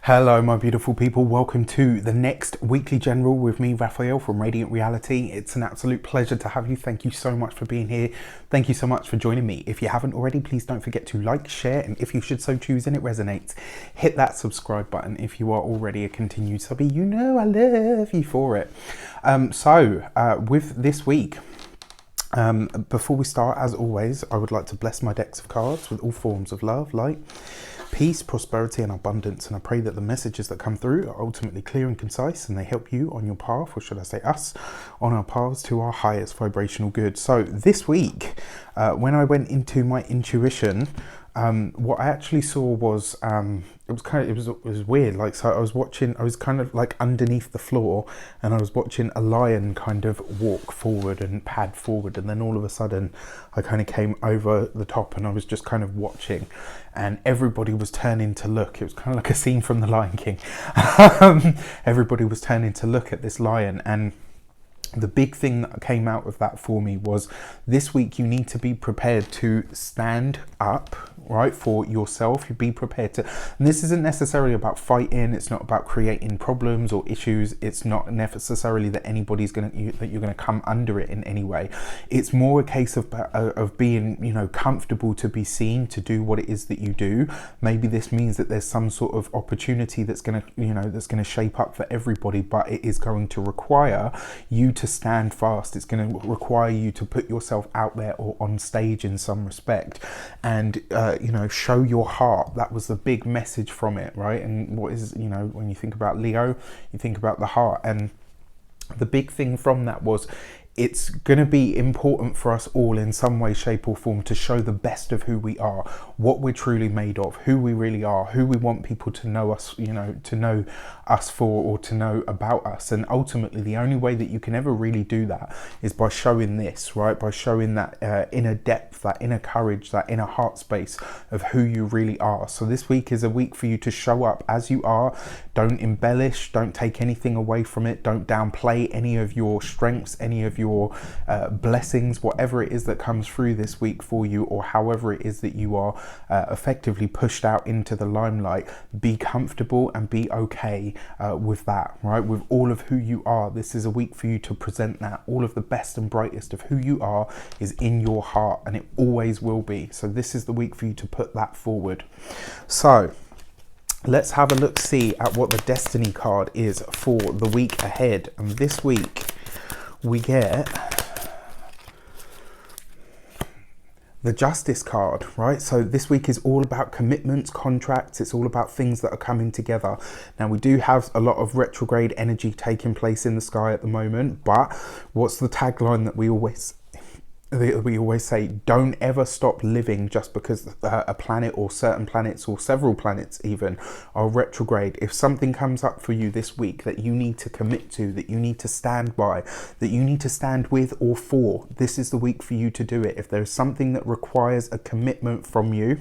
Hello my beautiful people, welcome to the next weekly general with me, Raphael from Reydiant Reality. It's an absolute pleasure to have you. Thank you so much for being here. Thank you so much for joining me. If you haven't already, please don't forget to like, share, and if you should so choose and it resonates, hit that subscribe button. If you are already a continued subby, you know I love you for it. With this week, before we start, as always, I would like to bless my decks of cards with all forms of love, light, peace, prosperity and abundance, and I pray that the messages that come through are ultimately clear and concise and they help you on your path, or should I say us, on our paths to our highest vibrational good. So this week, when I went into my intuition, what I actually saw was it was weird. Like, so I was kind of like underneath the floor, and I was watching a lion kind of walk forward and pad forward, and then all of a sudden I kind of came over the top and I was just kind of watching, and everybody was turning to look. It was kind of like a scene from The Lion King. Everybody was turning to look at this lion, and the big thing that came out of that for me was this week you need to be prepared to stand up, right, for yourself. You be prepared to, and this isn't necessarily about fighting, it's not about creating problems or issues, it's not necessarily that anybody's that you're gonna come under it in any way. It's more a case of being, you know, comfortable to be seen, to do what it is that you do. Maybe this means that there's some sort of opportunity that's gonna, you know, that's gonna shape up for everybody, but it is going to require you to stand fast. It's going to require you to put yourself out there or on stage in some respect, and you know, show your heart. That was the big message from it, right? And what is, you know, when you think about Leo, you think about the heart, and the big thing from that was it's going to be important for us all in some way, shape or form to show the best of who we are, what we're truly made of, who we really are, who we want people to know us, you know, to know us for, or to know about us. And ultimately the only way that you can ever really do that is by showing this, right? By showing that inner depth, that inner courage, that inner heart space of who you really are. So this week is a week for you to show up as you are. Don't embellish, don't take anything away from it, don't downplay any of your strengths, any of your blessings, whatever it is that comes through this week for you, or however it is that you are effectively pushed out into the limelight. Be comfortable and be okay with that, right? With all of who you are. This is a week for you to present that. All of the best and brightest of who you are is in your heart, and it always will be. So this is the week for you to put that forward. So let's have a look, see at what the destiny card is for the week ahead. And this week we get the Justice card, right? So this week is all about commitments, contracts. It's all about things that are coming together. Now, we do have a lot of retrograde energy taking place in the sky at the moment, but what's the tagline that we always say? Don't ever stop living just because a planet, or certain planets, or several planets even, are retrograde. If something comes up for you this week that you need to commit to, that you need to stand by, that you need to stand with or for, this is the week for you to do it. If there's something that requires a commitment from you,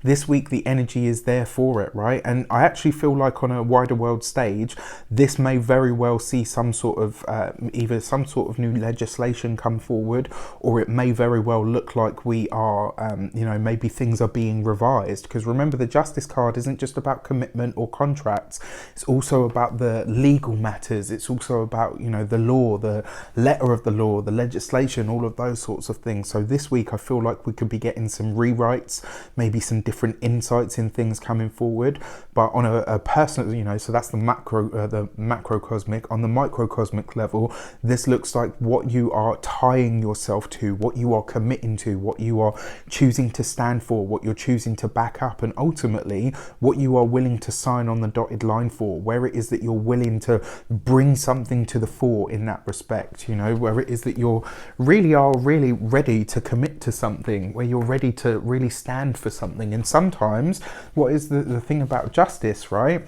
this week the energy is there for it, right? And I actually feel like on a wider world stage, this may very well see some sort of either some sort of new legislation come forward, or it may very well look like we are you know, maybe things are being revised. Because remember, the Justice card isn't just about commitment or contracts, it's also about the legal matters. It's also about, you know, the law, the letter of the law, the legislation, all of those sorts of things. So this week I feel like we could be getting some rewrites, maybe some different insights in things coming forward. But on a personal, you know, so that's the macrocosmic. On the microcosmic level, this looks like what you are tying yourself to, what you are committing to, what you are choosing to stand for, what you're choosing to back up, and ultimately what you are willing to sign on the dotted line for, where it is that you're willing to bring something to the fore in that respect, you know, where it is that you're really ready to commit to something, where you're ready to really stand for something. And sometimes what is the thing about justice, right?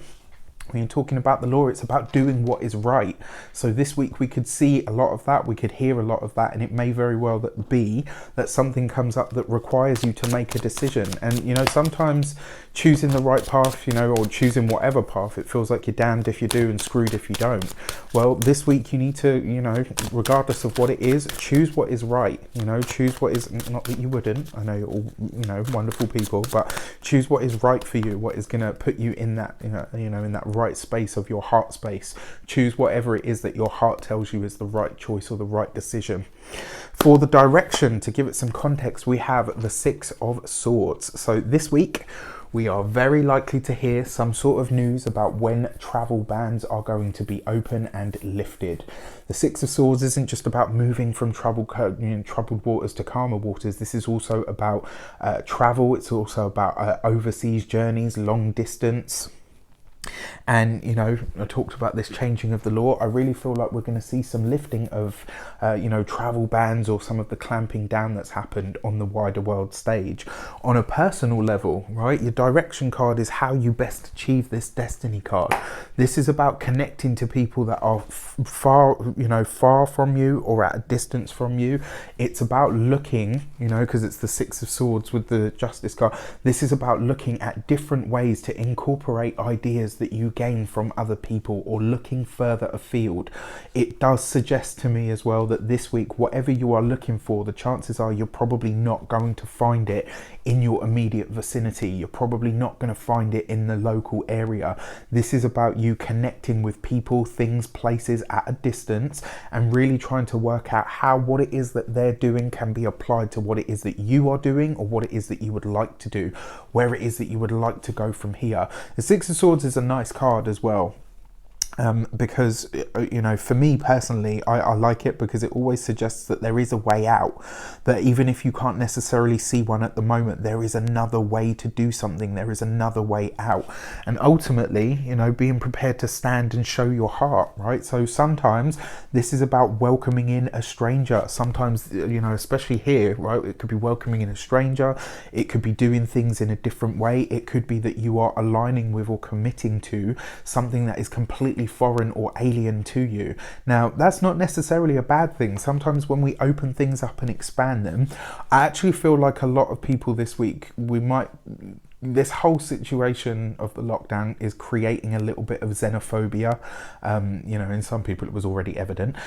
When you're talking about the law, it's about doing what is right. So this week we could see a lot of that, we could hear a lot of that, and it may very well be that something comes up that requires you to make a decision. And you know, sometimes choosing the right path, you know, or choosing whatever path, it feels like you're damned if you do and screwed if you don't. Well, this week you need to, you know, regardless of what it is, choose what is right. You know, choose what is, not that you wouldn't, I know you're all, you know, wonderful people, but choose what is right for you, what is going to put you in that, you know, in that right space of your heart space. Choose whatever it is that your heart tells you is the right choice or the right decision. For the direction, to give it some context, we have the Six of Swords. So this week we are very likely to hear some sort of news about when travel bans are going to be open and lifted. The Six of Swords isn't just about moving from troubled waters to calmer waters. This is also about travel. It's also about overseas journeys, long distance. And you know, I talked about this changing of the law. I really feel like we're going to see some lifting of you know, travel bans or some of the clamping down that's happened on the wider world stage. On a personal level, right, your direction card is how you best achieve this destiny card. This is about connecting to people that are far from you or at a distance from you. It's about looking, you know, because it's the Six of Swords with the Justice card. This is about looking at different ways to incorporate ideas that you gain from other people, or looking further afield. It does suggest to me as well that this week, whatever you are looking for, the chances are you're probably not going to find it in your immediate vicinity. You're probably not going to find it in the local area. This is about you connecting with people, things, places at a distance, and really trying to work out how what it is that they're doing can be applied to what it is that you are doing, or what it is that you would like to do, where it is that you would like to go from here. The Six of Swords is a nice card as well. Because, you know, for me personally, I like it because it always suggests that there is a way out, that even if you can't necessarily see one at the moment, there is another way to do something, there is another way out. And ultimately, you know, being prepared to stand and show your heart, right? So sometimes this is about welcoming in a stranger. Sometimes, you know, especially here, right, it could be welcoming in a stranger, it could be doing things in a different way, it could be that you are aligning with or committing to something that is completely foreign or alien to you. Now, that's not necessarily a bad thing. Sometimes when we open things up and expand them, I actually feel like a lot of people this week, this whole situation of the lockdown is creating a little bit of xenophobia. You know, in some people it was already evident.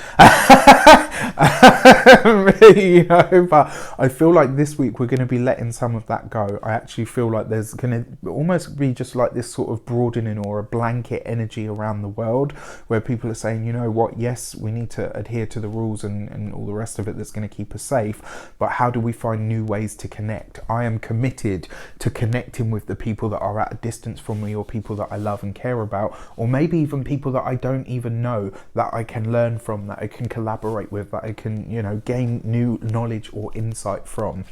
You know, but I feel like this week we're going to be letting some of that go. I actually feel like there's going to almost be just like this sort of broadening or a blanket energy around the world where people are saying, you know what, yes, we need to adhere to the rules and all the rest of it that's going to keep us safe, but how do we find new ways to connect? I am committed to connecting with the people that are at a distance from me, or people that I love and care about, or maybe even people that I don't even know, that I can learn from, that I can collaborate with, that I can, you know, gain new knowledge or insight from.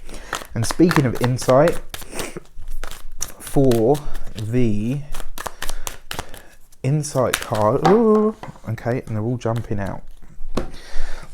And speaking of insight, for the insight card, ooh, okay, and they're all jumping out.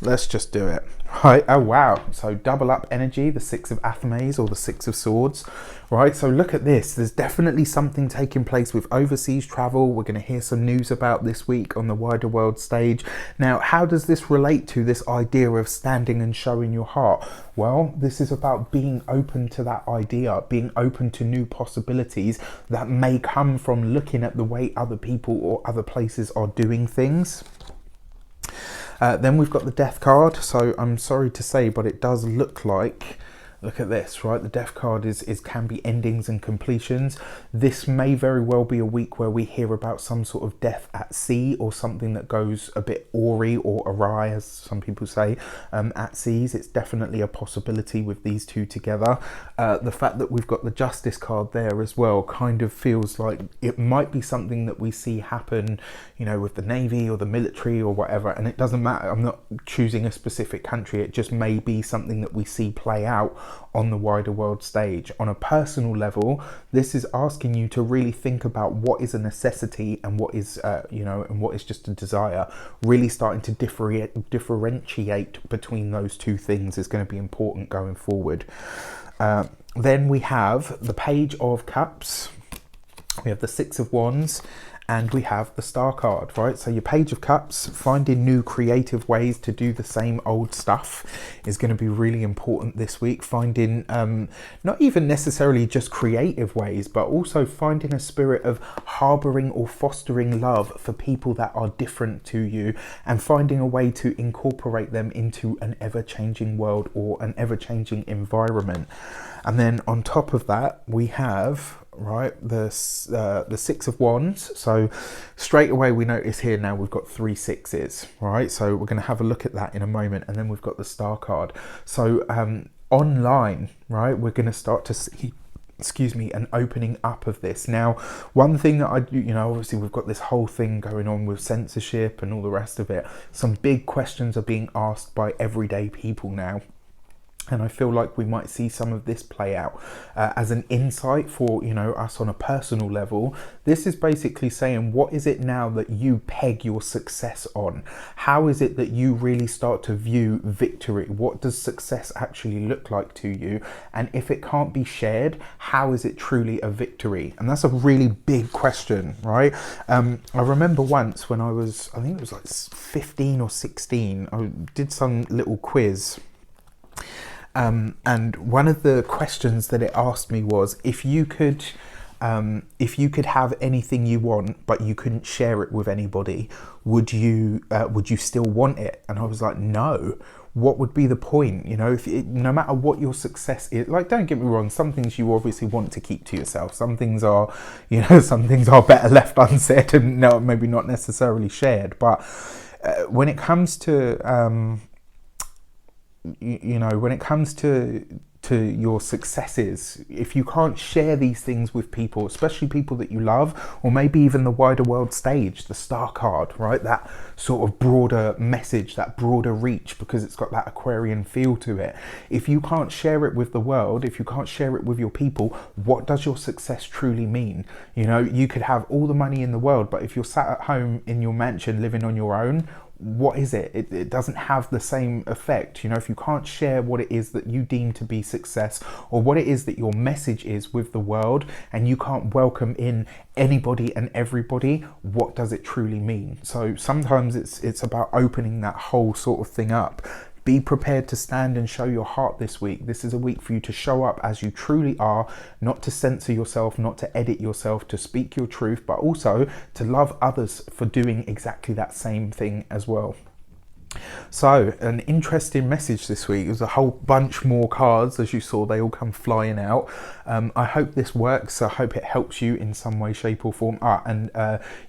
Let's just do it. Right, oh wow, so double up energy, the Six of Athmes or the Six of Swords, right? So look at this, there's definitely something taking place with overseas travel. We're going to hear some news about this week on the wider world stage. Now, how does this relate to this idea of standing and showing your heart? Well, this is about being open to that idea, being open to new possibilities that may come from looking at the way other people or other places are doing things. Then we've got the Death card. So I'm sorry to say, but it does look like, look at this, right? The Death card can be endings and completions. This may very well be a week where we hear about some sort of death at sea, or something that goes a bit awry or awry, as some people say, at seas. It's definitely a possibility with these two together. The fact that we've got the Justice card there as well kind of feels like it might be something that we see happen, you know, with the Navy or the military or whatever. And it doesn't matter. I'm not choosing a specific country. It just may be something that we see play out on the wider world stage. On a personal level, this is asking you to really think about what is a necessity and what is, you know, and what is just a desire. Really starting to differentiate between those two things is going to be important going forward. Then we have the Page of Cups. We have the Six of Wands, and we have the Star card, right? So your Page of Cups, finding new creative ways to do the same old stuff is going to be really important this week. Finding not even necessarily just creative ways, but also finding a spirit of harboring or fostering love for people that are different to you, and finding a way to incorporate them into an ever-changing world or an ever-changing environment. And then on top of that, we have, right, the Six of Wands. So straight away we notice here now we've got 3 sixes, right? So we're going to have a look at that in a moment. And then we've got the Star card. So online, right, we're going to start to see, excuse me, an opening up of this. Now, one thing that I do, you know, obviously we've got this whole thing going on with censorship and all the rest of it. Some big questions are being asked by everyday people now. And I feel like we might see some of this play out as an insight for, you know, us on a personal level. This is basically saying, what is it now that you peg your success on? How is it that you really start to view victory? What does success actually look like to you? And if it can't be shared, how is it truly a victory? And that's a really big question, right? I remember once when I was, I think it was like 15 or 16, I did some little quiz. And one of the questions that it asked me was, if you could have anything you want, but you couldn't share it with anybody, would you still want it? And I was like, no. What would be the point? You know, no matter what your success is, like, don't get me wrong, some things you obviously want to keep to yourself. Some things are, you know, some things are better left unsaid and no, maybe not necessarily shared. But when it comes to you know, when it comes to your successes, if you can't share these things with people, especially people that you love, or maybe even the wider world stage, the Star card, right, that sort of broader message, that broader reach, because it's got that Aquarian feel to it. If you can't share it with the world, if you can't share it with your people, what does your success truly mean? You know, you could have all the money in the world, but if you're sat at home in your mansion living on your own, what is it? It doesn't have the same effect. You know, if you can't share what it is that you deem to be success, or what it is that your message is with the world, and you can't welcome in anybody and everybody, what does it truly mean? So sometimes it's about opening that whole sort of thing up. Be prepared to stand and show your heart this week. This is a week for you to show up as you truly are, not to censor yourself, not to edit yourself, to speak your truth, but also to love others for doing exactly that same thing as well. So, an interesting message this week. There's a whole bunch more cards, as you saw, they all come flying out. I hope this works. I hope it helps you in some way, shape or form. And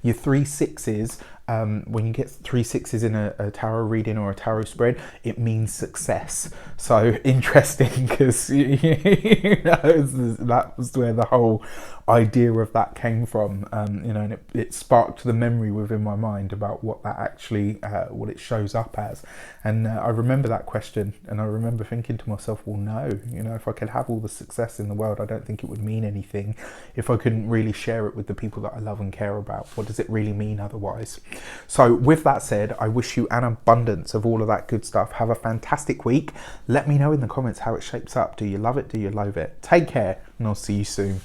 your 3 sixes, when you get 3 sixes in a tarot reading or a tarot spread, it means success. So interesting, because you know, that was where the whole idea of that came from. You know, and it sparked the memory within my mind about what that actually, what it shows up as. And I remember that question, and I remember thinking to myself, well, no, you know, if I could have all the success in the world, I don't think it would mean anything if I couldn't really share it with the people that I love and care about. What does it really mean otherwise? So with that said, I wish you an abundance of all of that good stuff. Have a fantastic week. Let me know in the comments how it shapes up. Do you love it? Do you loathe it? Take care, and I'll see you soon.